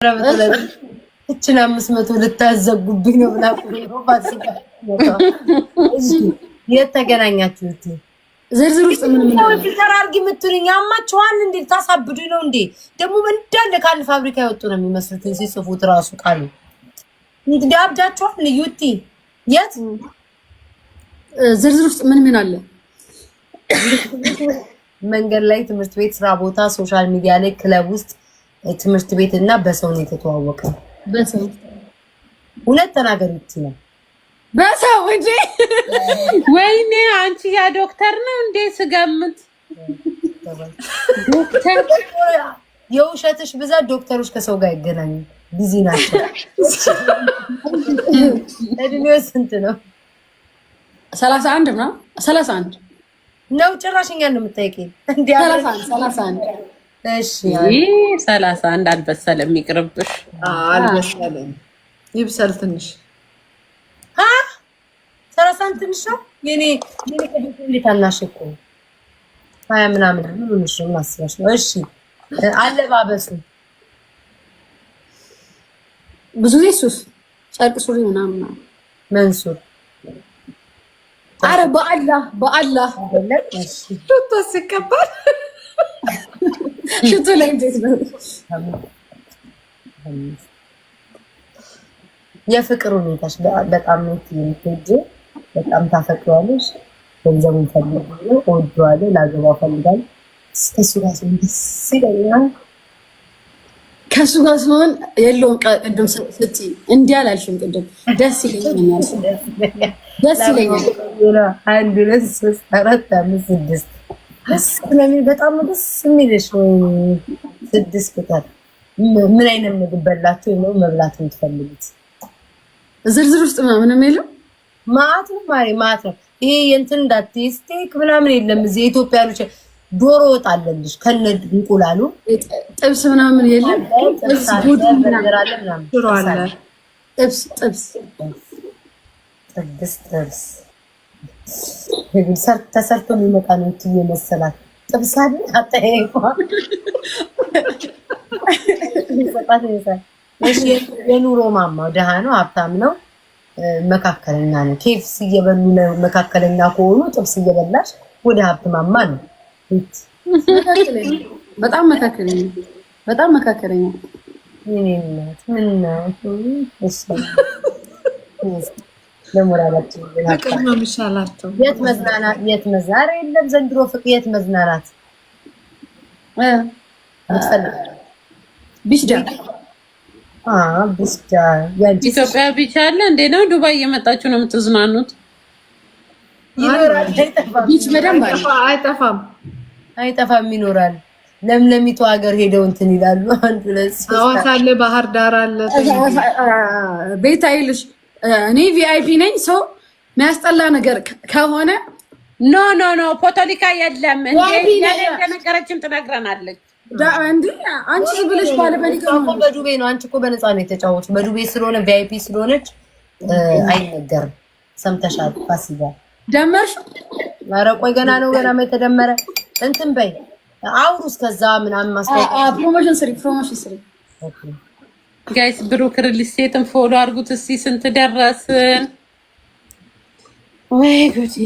እችን 500 ልታዘጉብኝ ነው ብላ ፋሲካ የት ተገናኛችሁት? ዝርዝር ውስጥ ምን ፊልተር አድርጊ የምትሉኝ አማችኋል እንዴ? ታሳብዱኝ ነው እንዴ? ደግሞ እንዳለ ካለ ፋብሪካ ያወጡ ነው የሚመስሉት ሲጽፉት ራሱ ቃሉ እንዴ አብዳችኋል። ዩቲ የት ዝርዝር ውስጥ ምን አለ? መንገድ ላይ፣ ትምህርት ቤት፣ ስራ ቦታ፣ ሶሻል ሚዲያ ላይ፣ ክለብ ውስጥ፣ ትምህርት ቤት እና በሰው ነው የተተዋወቀው። በሰው ሁለት ተናገሩት ነው በሰው እንጂ ወይኔ አንቺ ያ ዶክተር ነው እንዴ? ስገምት ዶክተር የውሸትሽ ብዛት ዶክተሮች ከሰው ጋር ይገናኙ ቢዚ ናቸው። እድሜው ስንት ነው? 31 ነው። 31 ነው። ጭራሽኛ ነው የምታይቂኝ እንዴ? 31 እሺ 31 አልበሰለም። ይቅርብሽ። አልበሰለም። ይብሰል ትንሽ 30 ትንሽ ነው። የኔ እንዴት አናሽኩ 20 ምናምን ምን ነው ማስያሽ ነው። እሺ አለባበሱ ብዙ ጊዜ ሱፍ ጨርቅ ሱሪ ምናምን መንሱር አረ በአላህ እሺ ጡት ሲከበር ሽቶ ላይ እንዴት ነው የፍቅር ሁኔታሽ? በጣም ነው የምትወጂው፣ በጣም ታፈቅሪዋለሽ፣ ገንዘቡን ፈልጋለሁ፣ እወደዋለሁ፣ ላገባው ፈልጋለሁ። ከሱ ጋር ሲሆን ደስ ይለኛል። ከሱ ጋር ሲሆን የለውም። ቅድም ስትይ እንዲህ አላልሽም? ቅድም ደስ ይለኛል። ደስ ይለኛል። 1 2 3 4 5 6 ደስ ስለሚል በጣም ደስ የሚልሽ ወይ 6 ቁጥር ምን አይነት ምግብ በላችሁ ነው መብላት የምትፈልጉት? ዝርዝር ውስጥ ምናምን የለም። ማት ነው ማሪ ማት ነው። ይሄ የእንትን እንዳትዪ ስቴክ ምናምን የለም። እዚህ ኢትዮጵያ ልጅ ዶሮ ወጥ አለልሽ ከነ እንቁላሉ፣ ጥብስ ምናምን የለም። ጥብስ ጉድ ነገር አለ ምናምን ሽሮ አለ። ጥብስ ተሰርቶ የሚመጣ ነው መሰላት። ጥብስ አለ አጠይቋ የኑሮ ማማው ደሃ ነው ሀብታም ነው መካከለኛ ነው? ኬፍስ እየበሉ መካከለኛ ከሆኑ ጥብስ እየበላሽ ወደ ሀብት ማማ ነው። በጣም መካከለኛ ምን ለሞራላችን ፍቅር ነው የሚሻላቸው። የት መዝናናት የለም ዘንድሮ ፍቅር የት መዝናናት ቢች ዳር ኢትዮጵያ ቢች አለ እንዴ? ነው ዱባይ እየመጣችሁ ነው የምትዝናኑት? ቢች በደንብ አይጠፋም ይኖራል። ለምለሚቱ ሀገር ሄደው እንትን ይላሉ። አንድ ሐዋሳ አለ፣ ባህር ዳር አለ። ቤት አይልሽ እኔ ቪአይፒ ነኝ። ሰው የሚያስጠላ ነገር ከሆነ ኖ ፖለቲካ የለም እንዴ? እንደነገረችም ትነግረናለች። እንዴ አንቺ ብለሽ በዱቤ ነው። አንቺ እኮ በነፃ ነው የተጫወተው። በዱቤ ስለሆነ ቪአይፒ ስለሆነች አይነገርም። ሰምተሻል? ፋሲካ ደመርሽ? ኧረ ቆይ ገና ነው የተደመረ እንትን በይ አውሩ። እስከዛ ምናምን ማስታወቂያ ፕሮሞሽን ስሪ። ጋይስ ብሩክ ሪል ስቴትን ፎሎ አድርጉት እስቲ። ስንት ደረስን? ወይ ጉዴ!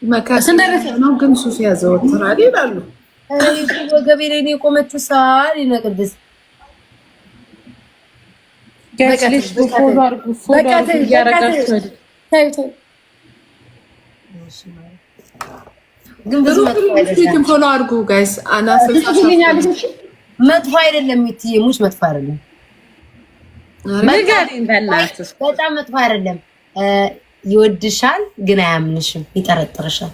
መካከለኛ ነው ግን ሱስ ያዘወትራል ይላሉ። ወገቤ ላይ ነው የቆመችው። ሳል ይነቅድስ ጋይስ ልጅ ፎሎ አድርጉ። ፎሎ እያደረጋችሁ ግን ብዙ ፎሎ አድርጉ ጋይስ። መጥፎ አይደለም። የትየሙሽ መጥፎ አይደለም። በጣም መጥፎ አይደለም። ይወድሻል ግን አያምንሽም፣ ይጠረጥርሻል።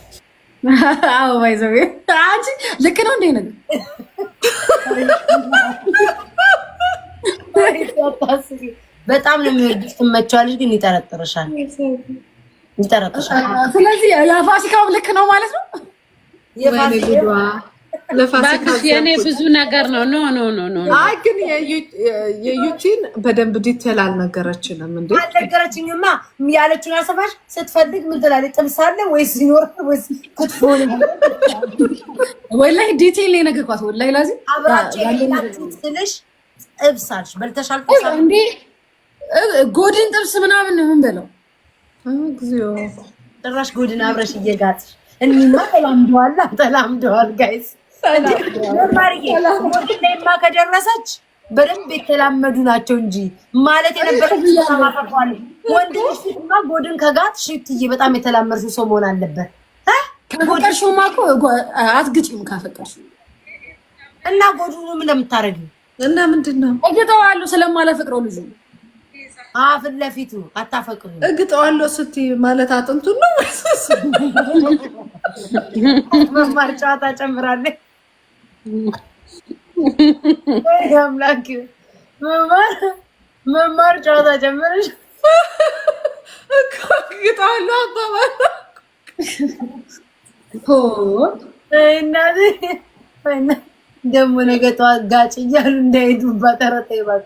አዎ ባይዘው አንቺ ልክ ነው እንዴ ነገር በጣም ነው የሚወድሽ፣ ትመቻለሽ፣ ግን ይጠረጥርሻል። ስለዚህ የፋሲካው ልክ ነው ማለት ነው። ባክሽ የኔ ብዙ ነገር ነው። ኖ ኖ ኖ ኖ አይ ግን የዩቲን በደንብ ዲቴል አልነገረችንም እንዴ? አልነገረችኝማ። ያለችውን አሰፋሽ ስትፈልግ ምን ትላለች? ጥብስ አለ ወይስ ይኖራል ወይስ ክትፎ ነው? ወላሂ ዲቴል ነው የነገርኳት። ወላሂ ላዚም አብራችሁ ያላችሁት ስልሽ ጥብስ አልሽ በልተሻል እንዴ? ጎድን ጥብስ ምናምን ነው ምን በለው እግዚኦ ጭራሽ ጎድን አብረሽ እየጋጥሽ እኒማ ተላምደዋል ጋይስ። ጎድንማ ከደረሰች በደንብ የተላመዱ ናቸው እንጂ ማለት የነበረች ማፈቷል። ወንድ ልጅማ ጎድን ከጋጥ ሽትዬ በጣም የተላመድሽው ሰው መሆን አለበት። ካፈቀርሽውማ እኮ አትግጪም። ካፈቀርሽው እና ጎድኑ ምን እንደምታረጊው እና ምንድነው እግጠዋለሁ ስለማላፈቅረው ልጅ ፊት ለፊቱ አታፈቅሩ። እግጠዋለሁ ስትይ ማለት አጥንቱ ነው ወይስ መማር ጨዋታ ጨምራለች? ወይ አምላክ መማር ጨዋታ ጨምረሽ እግጠዋለሁ አባባል እናቴ ደግሞ ነገ ጠዋት ጋጭ እያሉ እንዳይሄዱባት ተረታ ይባል።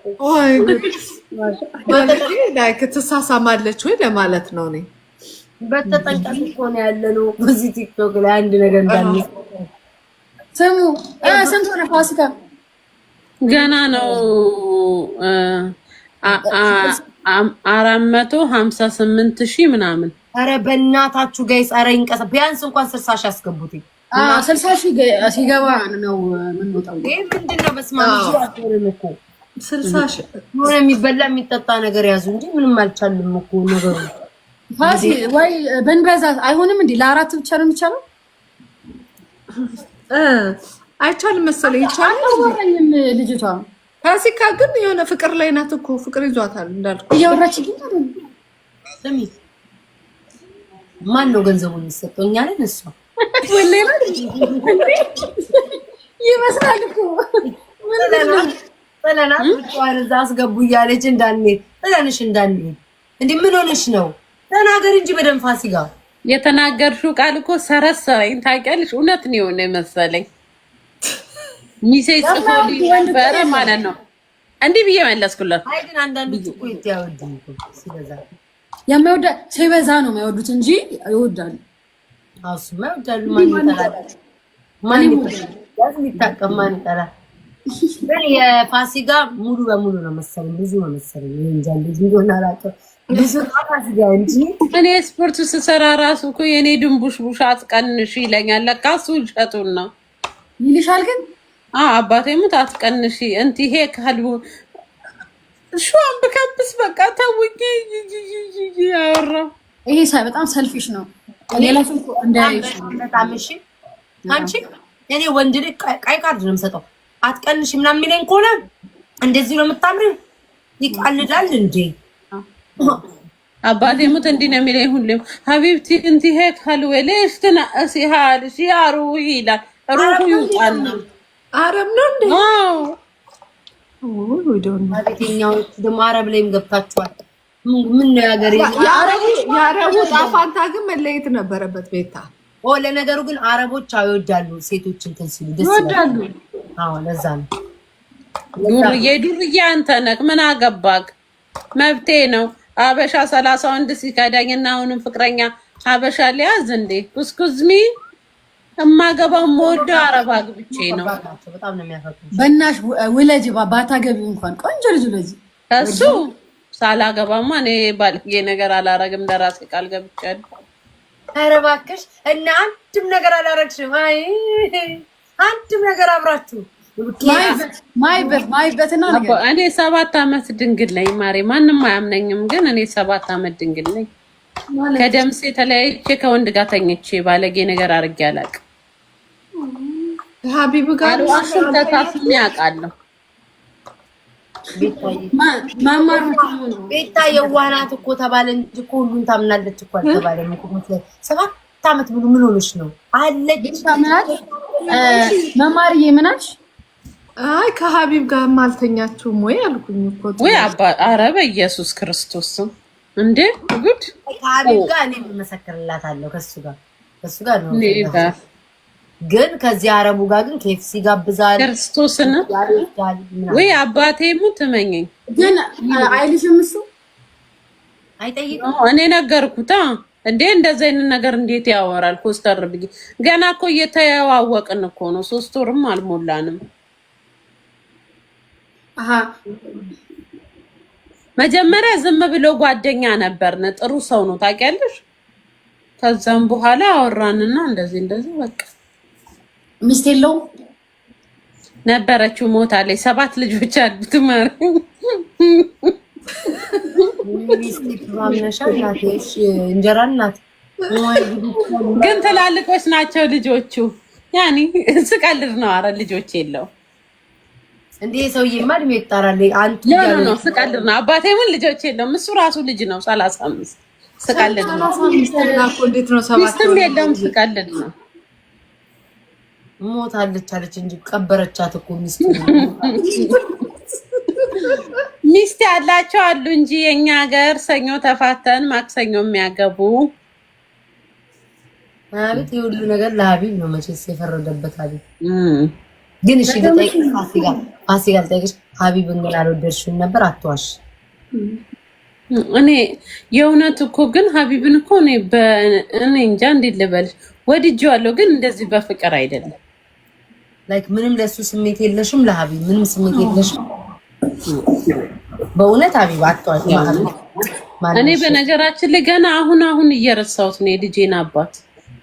ላይክ ትሳሳማለች ወይ ለማለት ነው። እኔ በተጠንቀቅ እኮ ነው ያለነው በዚህ ቲክቶክ ላይ አንድ ነገር እንዳለ ስሙ። ስንት ሆነ ፋሲካ? ገና ነው 458,000 ምናምን። ኧረ በእናታችሁ ጋይስ፣ ኧረ ይንቀሳ ቢያንስ እንኳን 60,000 ያስገቡትኝ። 60,000 ሲገባ ነው የምንወጣው። ይሄ ምንድነው? በስመ አብ አትሆንም እኮ 60,000 ሆነ። የሚበላ የሚጠጣ ነገር ያዙ እንጂ ምንም አልቻልም እኮ ነገሩ። ፋሲ ወይ በንበዛ አይሆንም እንዴ? ለአራት ብቻ ነው የሚቻለው? አይቻልም መሰለኝ። ይቻላል ልጅቷ ፋሲካ ግን የሆነ ፍቅር ላይ ናት እኮ። ፍቅር ይዟታል እንዳልኩ እያወራች ግን አይደል? ስሚ ማን ነው ገንዘቡን የሚሰጠው? እኛ ነን እሷ ወሌላ ይመስላል እኮ ጥለና ብቻዋን እዛ አስገቡ እያለች እንዳንሄድ ጥለንሽ እንዳንሄድ። እንዲህ ምን ሆነሽ ነው? ተናገር እንጂ በደንብ ፋሲካ። የተናገርሽው ቃል እኮ ሰረሰረኝ ታውቂያለሽ። እውነት ነው የሆነ መሰለኝ። ሚሴጅ ጽፎልኝ ነበረ ማለት ነው። እንዲህ ብዬ መለስኩላት። አይ ግን አንዳንዶች እኮ ይያወዱ ሲበዛ የማይወዳ ሲበዛ ነው የማይወዱት እንጂ ይወዳሉ። እሱማ ይወዳሉ። ማን ይጠላል? ማን ይጠላል? ማን ይጠላል? ግን የፋሲካ ሙሉ በሙሉ ነው መሰለኝ፣ ብዙ ነው መሰለኝ። እንጃ ልጅ እንደሆነ አላውቅም። ብዙ ፋሲካ እንጂ እኔ ስፖርት ስሰራ ራሱ እኮ የኔ ድንቡሽቡሽ አትቀንሽ ይለኛል። ለካ እሱ ውሸቱን ነው ይልሻል። ግን አባቴ ሙት አትቀንሽ እንቲ ይሄ ካልቡ ሹም በከብስ በቃ ታውቂ ያወራ ይሄ ሳይ በጣም ሰልፊሽ ነው። ሌላ ሰው እንዳይሽ በጣም እሺ። አንቺ እኔ ወንድ ልጅ ቀይ ካርድ ነው የምሰጠው። አትቀንሽ ምናምን የሚለኝ ከሆነ እንደዚህ ነው የምታምሪው። ይቃልዳል እንዴ? አባቴ ሙት እንዲህ ነው የሚለኝ ሁሌም። ሀቢብቲ እንቲ ይሄ ካልወለሽ ተናሲ ሀልሽ ያሩ ይላል። ሩሁ ይውጣና አረብ ነው እንዴ? ወይ ዶን አቤተኛው ደግሞ አረብ ላይም ገብታችኋል። ምን ነው ያገሬ ያረቡ ጣፋንታ ግን መለየት ነበረበት ቤታ። ለነገሩ ግን አረቦች ይወዳሉ ሴቶች እንትን ሲሉ ደስ ይወዳሉ። ለዛ ነው። ዱርዬ አንተ ነህ። ምን አገባክ? መብቴ ነው። አበሻ 30 ወንድ ሲከዳኝና አሁንም ፍቅረኛ አበሻ ሊያዝ እንዴ? ኩስኩዝሚ እማገባው ሞዶ አረብ አግብቼ ነው። በጣም ነው የሚያፈቅሩ። በእናትሽ ውለጅ ባታገቢው እንኳን ቆንጆ ልጅ ልጅ እሱ ሳላገባማ እኔ ባልጌ ነገር አላረግም። ለራሴ ቃል ገብቻለሁ። ኧረ እባክሽ እና አንድም ነገር አላረግሽም። አይ አንድም ነገር አብራችሁ ማይበትና እኔ 7 ዓመት ድንግል ነኝ ማሬ። ማንም አያምነኝም፣ ግን እኔ 7 ዓመት ድንግል ነኝ። ከደምሴ ተለያይቼ ከወንድ ጋር ተኝቼ ባለጌ ነገር አድርጌ አላውቅም። ሀቢብ ጋር አሽን ተታፍኝ ያውቃለሁ። ቤታ የዋናት እኮ ተባለ እንጂ እኮ ሁሉን ታምናለች እኮ አልተባለም እኮ። 7 ዓመት ብሎ ምን ሆነሽ ነው አለች መማርዬ ምናሽ? አይ ከሀቢብ ጋር ማልተኛችሁም ወይ አልኩኝ እኮ። ወይ አባ ኧረ በኢየሱስ ክርስቶስ እንዴ ጉድ! ከሀቢብ ጋር እኔ መሰክርላታለሁ። ከሱ ጋር ነው ግን ከዚህ አረቡ ጋር ግን ኬፍሲ ጋብዛል። ክርስቶስን ወይ አባቴ ሙት ትመኘኝ ግን አይልሽም እሱ አይጠይቅም። እኔ ነገርኩታ እንዴ እንደዚህ አይነት ነገር እንዴት ያወራል? ኮስተር ብዬ ገና እኮ እየተዋወቅን እኮ ነው። 3 ወርም አልሞላንም። መጀመሪያ ዝም ብሎ ጓደኛ ነበርን። ጥሩ ሰው ነው ታውቂያለሽ። ከዛም በኋላ አወራንና እንደዚህ በቃ ሚስት የለውም ነበረችው፣ ሞታለች። 7 ልጆች አሉት ማለት እንጀራ እናት ግን ትላልቆች ናቸው ልጆቹ። ያኔ ስቀልድ ነው። አረ ልጆች የለው እንዴ ሰውዬማ እድሜ ይጣራል። አንተ ነው ስቀልድ ነው። አባቴ ምን ልጆች የለውም። እሱ ራሱ ልጅ ነው 35 ስቀልድ ነው። 35 እንዴት ነው 7 ሚስትም የለውም ስቀልድ ነው። ሞታለች አለች እንጂ ቀበረቻት እኮ ሚስት ያላቸው አሉ እንጂ የኛ ሀገር ሰኞ ተፋተን ማክሰኞ የሚያገቡ። አቤት የሁሉ ነገር ለሀቢብ ነው መቼስ የፈረደበት ሀቢብ። ግን እሺ ልጠይቅሽ ፋሲካ ልጠይቅሽ፣ ሀቢብን ግን አልወደድሽም ነበር? አትዋሽ። እኔ የእውነት እኮ ግን ሀቢብን እኮ እኔ እንጃ እንዴት ልበልሽ፣ ወድጄዋለሁ ግን እንደዚህ በፍቅር አይደለም። ላይክ ምንም ለሱ ስሜት የለሽም? ለሀቢብ ምንም ስሜት የለሽም? በእውነት ሀቢብ አትዋሽ። እኔ በነገራችን ላይ ገና አሁን እየረሳሁት ነው የልጄን አባት።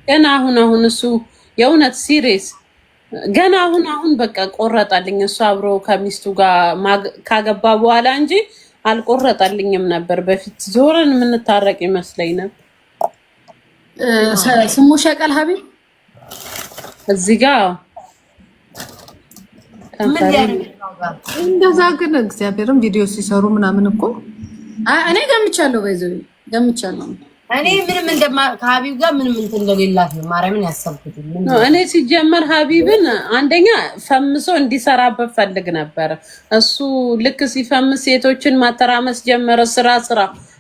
ገና አሁን እሱ የእውነት ሲሪየስ ገና አሁን በቃ ቆረጣልኝ። እሱ አብሮ ከሚስቱ ጋር ካገባ በኋላ እንጂ አልቆረጣልኝም ነበር። በፊት ዞረን የምንታረቅ ይመስለኝ ነበር። ስሙ ሸቀል ሀቢብ እዚህ ጋር እንደዛ። ግን እግዚአብሔርም ቪዲዮ ሲሰሩ ምናምን እኮ እኔ ገምቻለሁ። እኔ ምንም ከሀቢብ ጋር ምንም እንትን እንደሌላት ነው ማርያምን ያሰብኩት። እኔ ሲጀመር ሀቢብን አንደኛ ፈምሶ እንዲሰራበት ፈልግ ነበር። እሱ ልክ ሲፈምስ ሴቶችን ማተራመስ ጀመረ። ስራ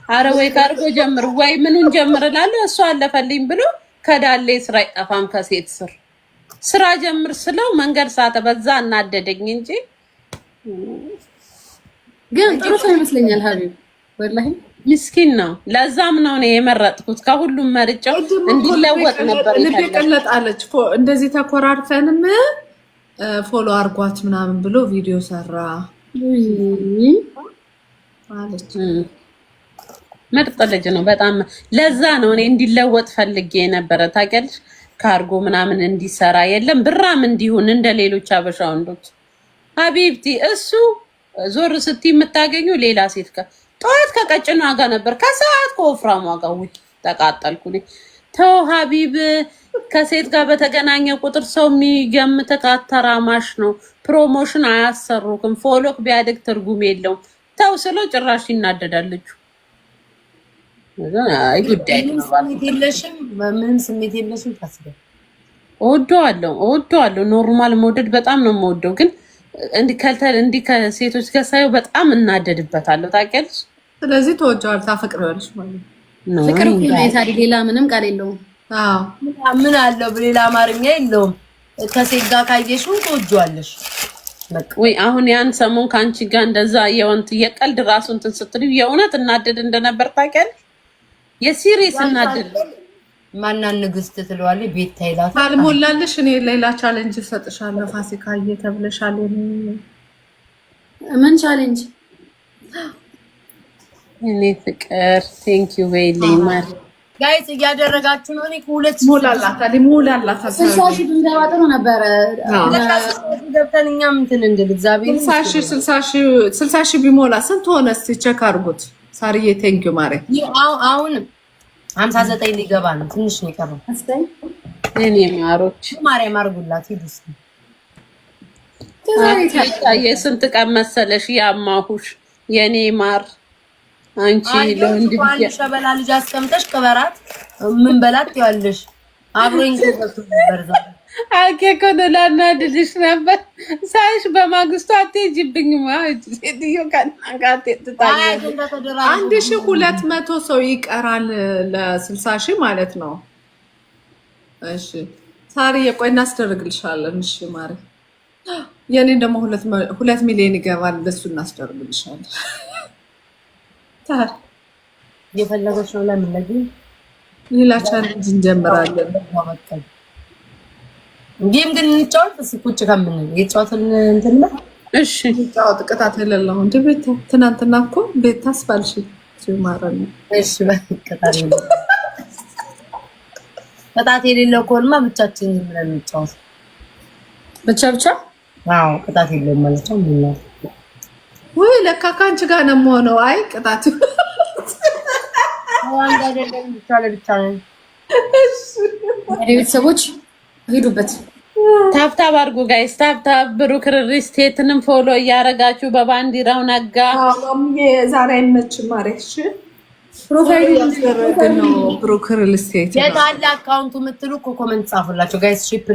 አረ ወይ ካርጎ ጀምር ወይ ምኑን ጀምር እላለሁ። እሱ አለፈልኝ ብሎ ከዳሌ ስራ አይጠፋም ከሴት ስራ ጀምር ስለው መንገድ ሳተ። በዛ እናደደኝ እንጂ ግን ጥሩ ሰው ይመስለኛል ሀቢብ ወላሂ። ምስኪን ነው። ለዛም ነው እኔ የመረጥኩት። ከሁሉም መርጫው እንዲለወጥ ነበር። ልቤ ቀለጣለች። እንደዚህ ተኮራርተንም ፎሎ አርጓት ምናምን ብሎ ቪዲዮ ሰራ አለች። ምርጥ ልጅ ነው በጣም። ለዛ ነው እኔ እንዲለወጥ ፈልጌ የነበረ ታውቂያለሽ። ካርጎ ምናምን እንዲሰራ የለም ብራም እንዲሆን እንደ ሌሎች አበሻ ወንዶች። ሀቢብቲ እሱ ዞር ስትይ የምታገኙ ሌላ ሴት ጋር ጠዋት ከቀጭኗ ጋር ነበር፣ ከሰዓት ከወፍራሟ ጋር ውይ ተቃጠልኩ። ተው ሀቢብ፣ ከሴት ጋር በተገናኘ ቁጥር ሰው የሚገምተህ አተራማሽ ነው። ፕሮሞሽን አያሰሩክም። ፎሎክ ቢያድግ ትርጉም የለውም። ተው ስለው ጭራሽ ይናደዳለች። አይ ጉዳይ ነው። ምንም ስሜት የለሽም? ታስበው እወደዋለሁ። ኖርማል መውደድ በጣም ነው የምወደው ግን እንዲህ ከሴቶች ጋር ሳየው በጣም እናደድበታለሁ ታውቂያለሽ። ስለዚህ ተወጃዋል፣ ታፈቅሪዋለሽ ማለት ነው። ፍቅር ታዲያ ሌላ ምንም ቃል የለውም። ምን አለው? በሌላ አማርኛ የለውም። ከሴት ጋር ካየሽው ተወጃዋለሽ። ወይ አሁን ያን ሰሞን ከአንቺ ጋር እንደዛ የቀልድ ራሱ እንትን ስትል የእውነት እናደድ እንደነበር ታውቂያለሽ። የሲሪየስ እናደድ ማናን ንግስት ትለዋለች። ቤት ታይላት አልሞላልሽ። እኔ ሌላ ቻሌንጅ ሰጥሻለሁ ፋሲካዬ ተብለሻል። ምን ቻሌንጅ? እኔ ፍቅር ቴንክ ዩ ቬሪ ማች ጋይስ እያደረጋችሁ ነው። እኔ ከሁለት ሞላላት ሰሳሽ ድንጋይ ጥሩ ነበረ። ገብተን እኛም እንትን እንግዲህ እግዚአብሔር 60 ሺህ ቢሞላ ስንት ሆነ? እስቲ ቼክ አድርጉት። ሳርዬ ቴንክ ዩ ማሬ። አሁን 59 ሊገባ ነው። ትንሽ ነው የቀረው። እኔ ማሮች ማርያም አድርጉላት። ሂዱስ የስንት ቀን መሰለሽ ያማሁሽ የኔ ማር። አንቺ ለወንድ ሸበላ ልጅ አስቀምጠሽ ቅበራት። ምን በላት ያለሽ አብሮኝ ከበቱ ነበር። አኬኮ ላናድድሽ ነበር ሳይሽ በማግስቱ አትሄጂብኝ ማለት ሴትዮ ካናጋቴ ትታያለሽ። 1200 ሰው ይቀራል ለ60 ሺህ ማለት ነው። እሺ ሳሪ የቆይ እናስደርግልሻለን። እሺ ማሪ የኔን ደግሞ 2 ሚሊዮን ይገባል። ለሱ እናስደርግልሻለን። ታር የፈለገች ነው። ለምን ለዚህ ሌላ ቻሌንጅ እንጀምራለን። ጌም ግን እንጫወት። እስኪ ቁጭ ከምን የጫወትን እንትን ነው። እሺ ጫወት ቅጣት የሌለው እንደ ቤት ትናንትና እኮ ቤት ታስባልሽ ሲማረን። እሺ ቅጣት የሌለው ከሆነማ ብቻችን ዝም ብለን እንጫወት። ብቻ አዎ ቅጣት የለውም ማለት ነው። ምን ነው ወይ ለካ ካንቺ ጋር ነው የምሆነው። አይ ቅጣት አንድ አይደለም ብቻ ለብቻ ነው። ቤተሰቦች ሄዱበት። ታብታብ አድርጉ ጋይስ፣ ታብታብ። ብሩክ ሪል ስቴትንም ፎሎ እያደረጋችሁ በባንዲራው ነጋ። ዛሬ አይመችም ማሬሽ ፕሮፋይል ያስደረገ ነው። ብሩክ ሪል ስቴት የት አለ አካውንቱ የምትሉ ኮመንት ጻፉላቸው ጋይስ። ሺፕ